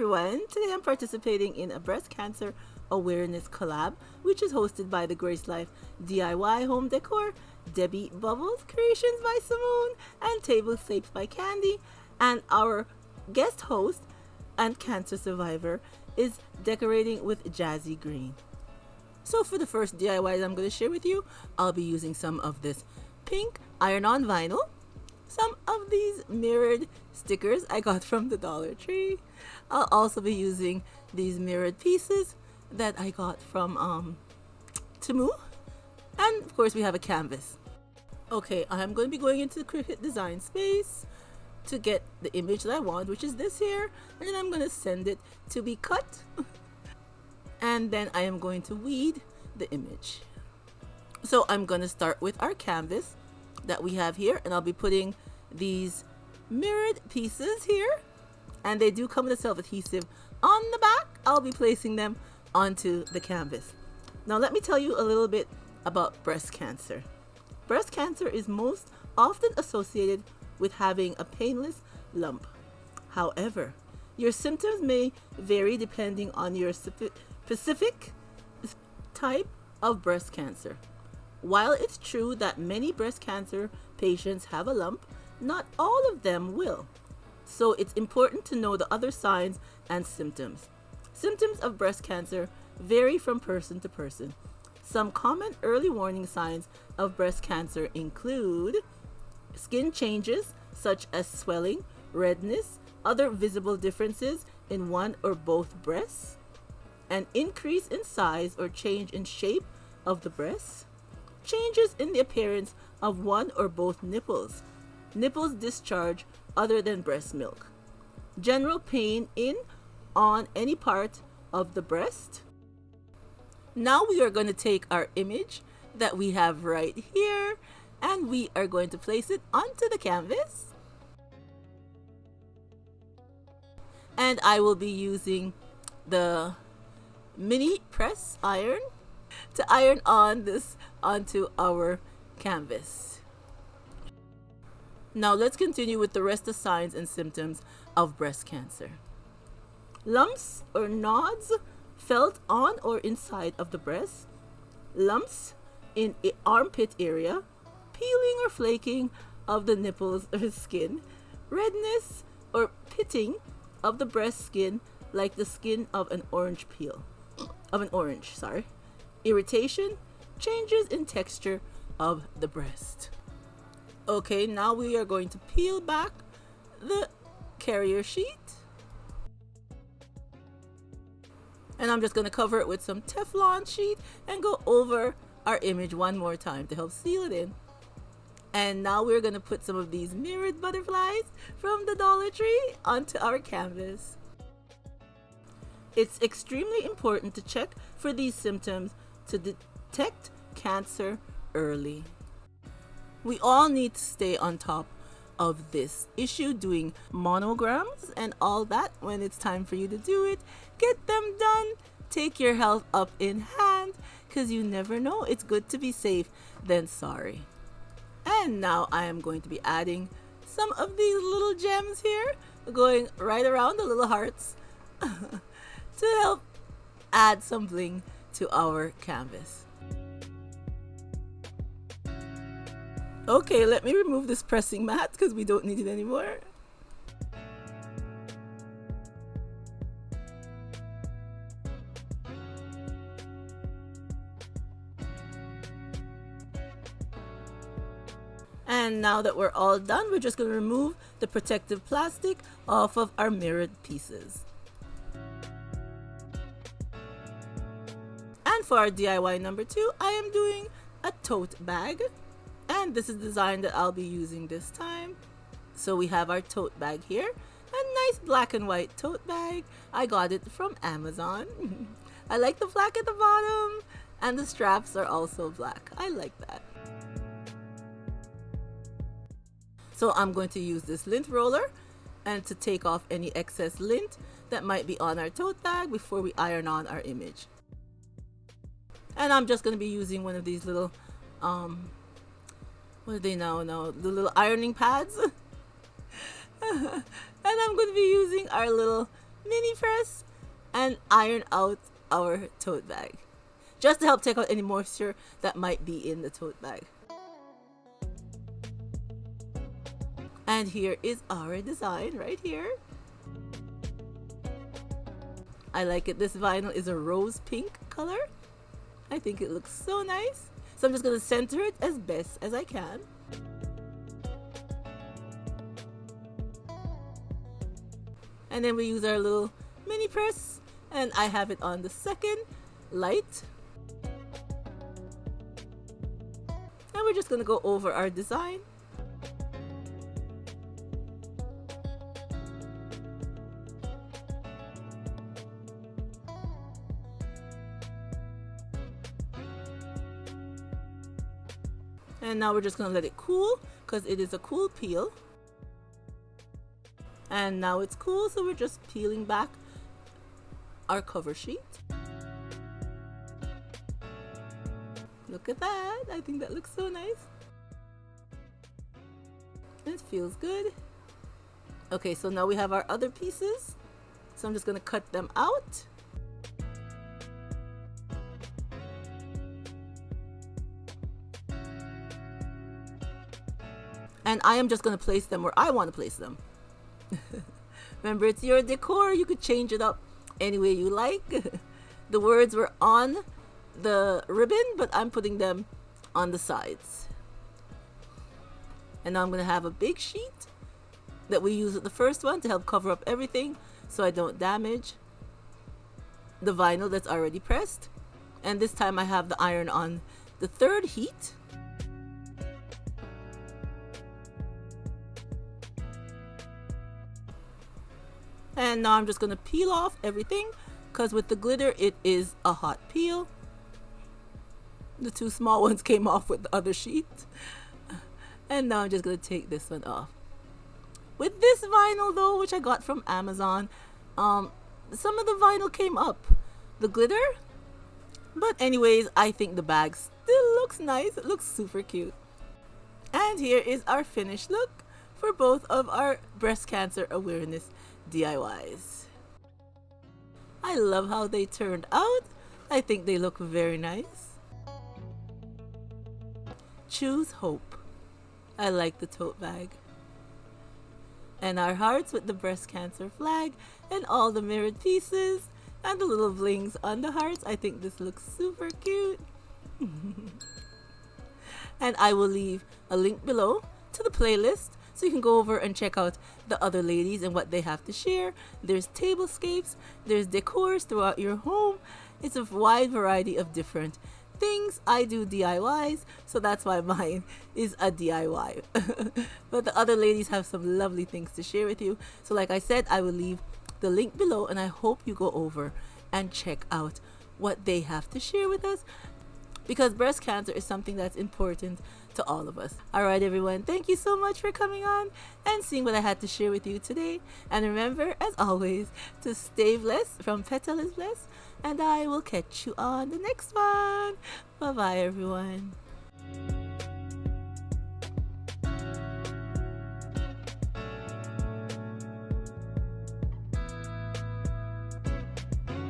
everyone, today I'm participating in a breast cancer awareness collab which is hosted by the Grace Life DIY Home Decor, Debbie Bubbles Creations by Simone, and Table Shapes by Candy, and our guest host and cancer survivor is decorating with Jazzy Green. So for the first DIYs I'm going to share with you, I'll be using some of this pink iron-on vinyl, some of these mirrored stickers I got from the Dollar Tree. I'll also be using these mirrored pieces that I got from Temu, and of course we have a canvas. Okay, I'm going to be going into the Cricut design space to get the image that I want, which is this here, and then I'm going to send it to be cut and then I am going to weed the image. So I'm going to start with our canvas that we have here, and I'll be putting these mirrored pieces here, and they do come with a self-adhesive on the back. I'll be placing them onto the canvas. Now let me tell you a little bit about breast cancer. Breast cancer is most often associated with having a painless lump. However, your symptoms may vary depending on your specific type of breast cancer. While it's true that many breast cancer patients have a lump, not all of them will. So it's important to know the other signs and symptoms. Symptoms of breast cancer vary from person to person. Some common early warning signs of breast cancer include skin changes such as swelling, redness, other visible differences in one or both breasts, an increase in size or change in shape of the breasts, changes in the appearance of one or both nipples, nipples discharge other than breast milk, general pain on any part of the breast. Now we are going to take our image that we have right here and we are going to place it onto the canvas. And I will be using the mini press iron to iron on this onto our canvas. Now let's continue with the rest of signs and symptoms of breast cancer. Lumps or nodes felt on or inside of the breast, lumps in the armpit area, peeling or flaking of the nipples or skin, redness or pitting of the breast skin like the skin of an orange irritation, changes in texture of the breast. Okay, now we are going to peel back the carrier sheet. And I'm just going to cover it with some Teflon sheet and go over our image one more time to help seal it in. And now we're going to put some of these mirrored butterflies from the Dollar Tree onto our canvas. It's extremely important to check for these symptoms to detect cancer early. We all need to stay on top of this issue, doing monograms and all that. When it's time for you to do it, get them done. Take your health up in hand, because you never know. It's good to be safe than sorry. And now I am going to be adding some of these little gems here, going right around the little hearts to help add some bling to our canvas. Okay, let me remove this pressing mat because we don't need it anymore. And now that we're all done, we're just going to remove the protective plastic off of our mirrored pieces. And for our DIY number 2, I am doing a tote bag. And this is the design that I'll be using this time. So we have our tote bag here. A nice black and white tote bag. I got it from Amazon. I like the black at the bottom. And the straps are also black. I like that. So I'm going to use this lint roller and to take off any excess lint that might be on our tote bag before we iron on our image. And I'm just going to be using one of these little what are they now? The little ironing pads. And I'm going to be using our little mini press and iron out our tote bag, just to help take out any moisture that might be in the tote bag. And here is our design right here. I like it. This vinyl is a rose pink color. I think it looks so nice. So I'm just going to center it as best as I can. And then we use our little mini press, and I have it on the second light. And we're just going to go over our design. And now we're just going to let it cool because it is a cool peel. And now it's cool, so we're just peeling back our cover sheet. Look at that. I think that looks so nice. It feels good. Okay, so now we have our other pieces. So I'm just going to cut them out. And I am just going to place them where I want to place them. Remember, it's your decor. You could change it up any way you like. The words were on the ribbon, but I'm putting them on the sides. And now I'm going to have a big sheet that we use with the first one to help cover up everything so I don't damage the vinyl that's already pressed. And this time I have the iron on the third heat. And now I'm just going to peel off everything because with the glitter it is a hot peel. The two small ones came off with the other sheet. And now I'm just going to take this one off. With this vinyl though, which I got from Amazon, some of the vinyl came up, the glitter. But anyways, I think the bag still looks nice. It looks super cute. And here is our finished look for both of our breast cancer awareness DIYs. I love how they turned out. I think they look very nice. Choose hope. I like the tote bag. And our hearts with the breast cancer flag and all the mirrored pieces and the little blings on the hearts. I think this looks super cute. And I will leave a link below to the playlist so you can go over and check out the other ladies and what they have to share. There's tablescapes, there's decors throughout your home. It's a wide variety of different things. I do DIYs, so that's why mine is a DIY. But the other ladies have some lovely things to share with you. So like I said, I will leave the link below and I hope you go over and check out what they have to share with us, because breast cancer is something that's important to all of us. Alright everyone, thank you so much for coming on and seeing what I had to share with you today. And remember, as always, to stay blessed from Petalisbless, and I will catch you on the next one. Bye bye everyone.